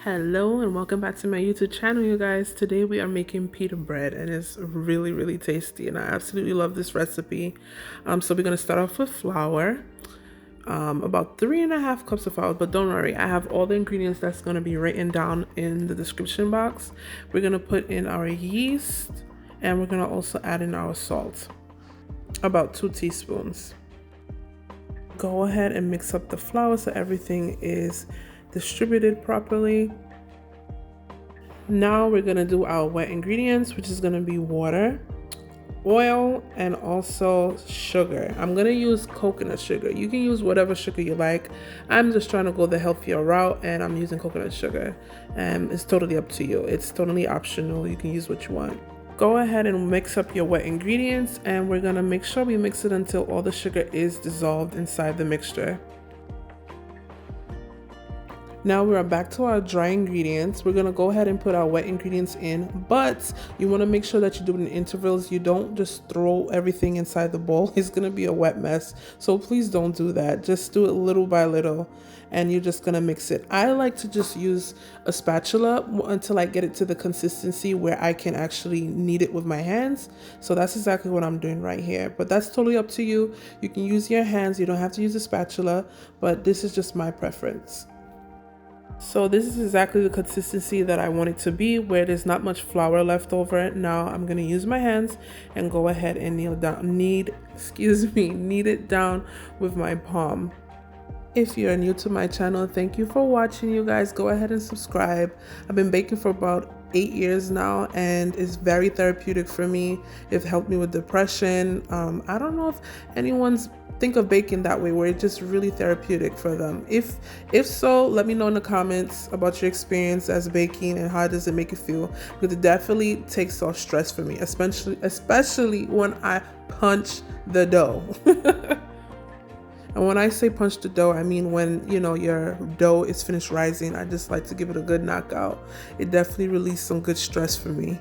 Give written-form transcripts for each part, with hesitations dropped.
Hello and welcome back to my YouTube channel, you guys. Today we are making pita bread and it's really tasty and I absolutely love this recipe. So we're going to start off with flour, about 3.5 cups of flour, but don't worry, I have all the ingredients that's going to be written down in the description box. We're going to put in our yeast and we're going to also add in our salt, about 2 teaspoons. Go ahead and mix up the flour so everything is distributed properly. Now we're gonna do our wet ingredients, which is gonna be water, oil, and also sugar. I'm gonna use coconut sugar. You can use whatever sugar you like. I'm just trying to go the healthier route and I'm using coconut sugar. It's totally up to you. It's totally optional. You can use what you want. Go ahead and mix up your wet ingredients and we're gonna make sure we mix it until all the sugar is dissolved inside the mixture. Now we are back to our dry ingredients. We're gonna go ahead and put our wet ingredients in, but you wanna make sure that you do it in intervals. You don't just throw everything inside the bowl. It's gonna be a wet mess. So please don't do that. Just do it little by little and you're just gonna mix it. I like to just use a spatula until I get it to the consistency where I can actually knead it with my hands. So that's exactly what I'm doing right here, but that's totally up to you. You can use your hands. You don't have to use a spatula, but this is just my preference. So this is exactly the consistency that I want it to be, where there's not much flour left over. Now I'm going to use my hands and go ahead and knead it down with my palm. If you're new to my channel, thank you for watching, you guys. Go ahead and subscribe. I've been baking for about 8 years now and it's very therapeutic for me. It helped me with depression. I don't know if anyone's think of baking that way, where it's just really therapeutic for them. If so, let me know in the comments about your experience as baking and how does it make you feel, because it definitely takes off stress for me, especially when I punch the dough. And when I say punch the dough, I mean when, you know, your dough is finished rising. I just like to give it a good knockout. It definitely released some good stress for me.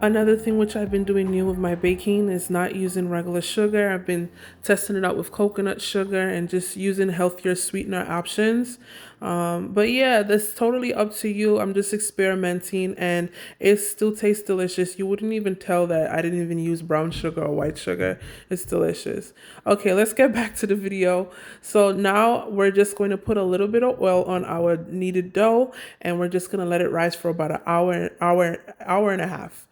Another thing which I've been doing new with my baking is not using regular sugar. I've been testing it out with coconut sugar and just using healthier sweetener options. But yeah, that's totally up to you. I'm just experimenting and it still tastes delicious. You wouldn't even tell that I didn't even use brown sugar or white sugar. It's delicious. Okay, let's get back to the video. So now we're just going to put a little bit of oil on our kneaded dough and we're just going to let it rise for about an hour and a half.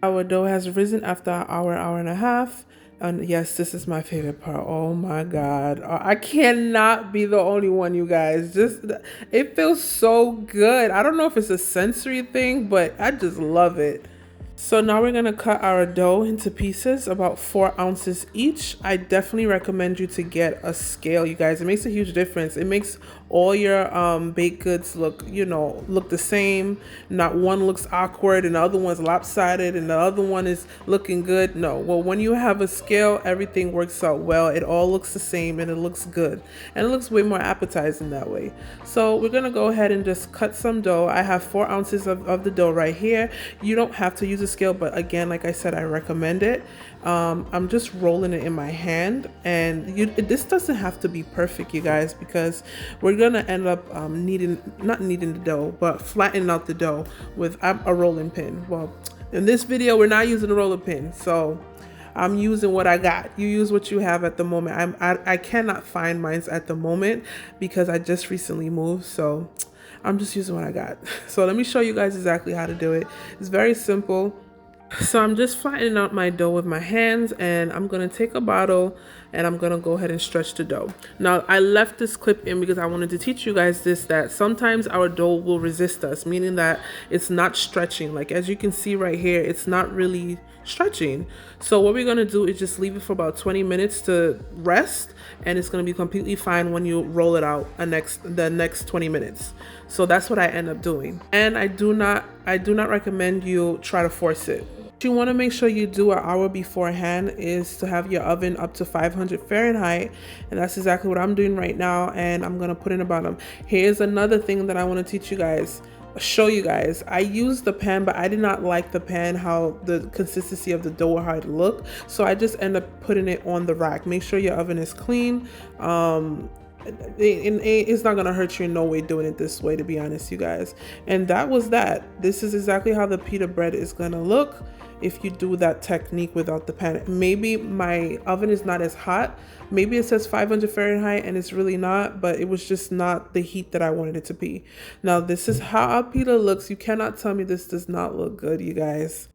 Our dough has risen after an hour and a half. And yes, this is my favorite part. Oh my God. I cannot be the only one, you guys. It feels so good. I don't know if it's a sensory thing, but I just love it. So now we're going to cut our dough into pieces, about 4 ounces each. I definitely recommend you to get a scale, you guys. It makes a huge difference. It makes all your baked goods look the same. Not one looks awkward and the other one's lopsided and the other one is looking good. No, well, when you have a scale, everything works out well. It all looks the same and it looks good. And it looks way more appetizing that way. So we're going to go ahead and just cut some dough. I have 4 ounces of the dough right here. You don't have to use a scale, but again, like I said, I recommend it. I'm just rolling it in my hand, and this doesn't have to be perfect, you guys, because we're gonna end up not kneading the dough, but flattening out the dough with a rolling pin. Well, in this video, we're not using a rolling pin, so I'm using what I got. You use what you have at the moment. I cannot find mine at the moment because I just recently moved, so I'm just using what I got. So let me show you guys exactly how to do it. It's very simple. So I'm just flattening out my dough with my hands, and I'm going to take a bottle and I'm going to go ahead and stretch the dough. Now, I left this clip in because I wanted to teach you guys that sometimes our dough will resist us, meaning that it's not stretching. Like as you can see right here, it's not really stretching. So what we're going to do is just leave it for about 20 minutes to rest, and it's going to be completely fine when you roll it out the next 20 minutes. So that's what I end up doing. And I do not recommend you try to force it. What you want to make sure you do an hour beforehand is to have your oven up to 500 Fahrenheit, and that's exactly what I'm doing right now, and I'm going to put in the bottom. Here's another thing that I want to teach you guys. Show you guys. I used the pan, but I did not like the pan, how the consistency of the dough, how it looked. So I just end up putting it on the rack. Make sure your oven is clean. It's not gonna hurt you in no way doing it this way, to be honest, you guys. And that was that. This is exactly how the pita bread is gonna look if you do that technique without the pan. Maybe my oven is not as hot. Maybe it says 500 Fahrenheit and it's really not, but it was just not the heat that I wanted it to be. Now this is how a pita looks. You cannot tell me this does not look good, you guys.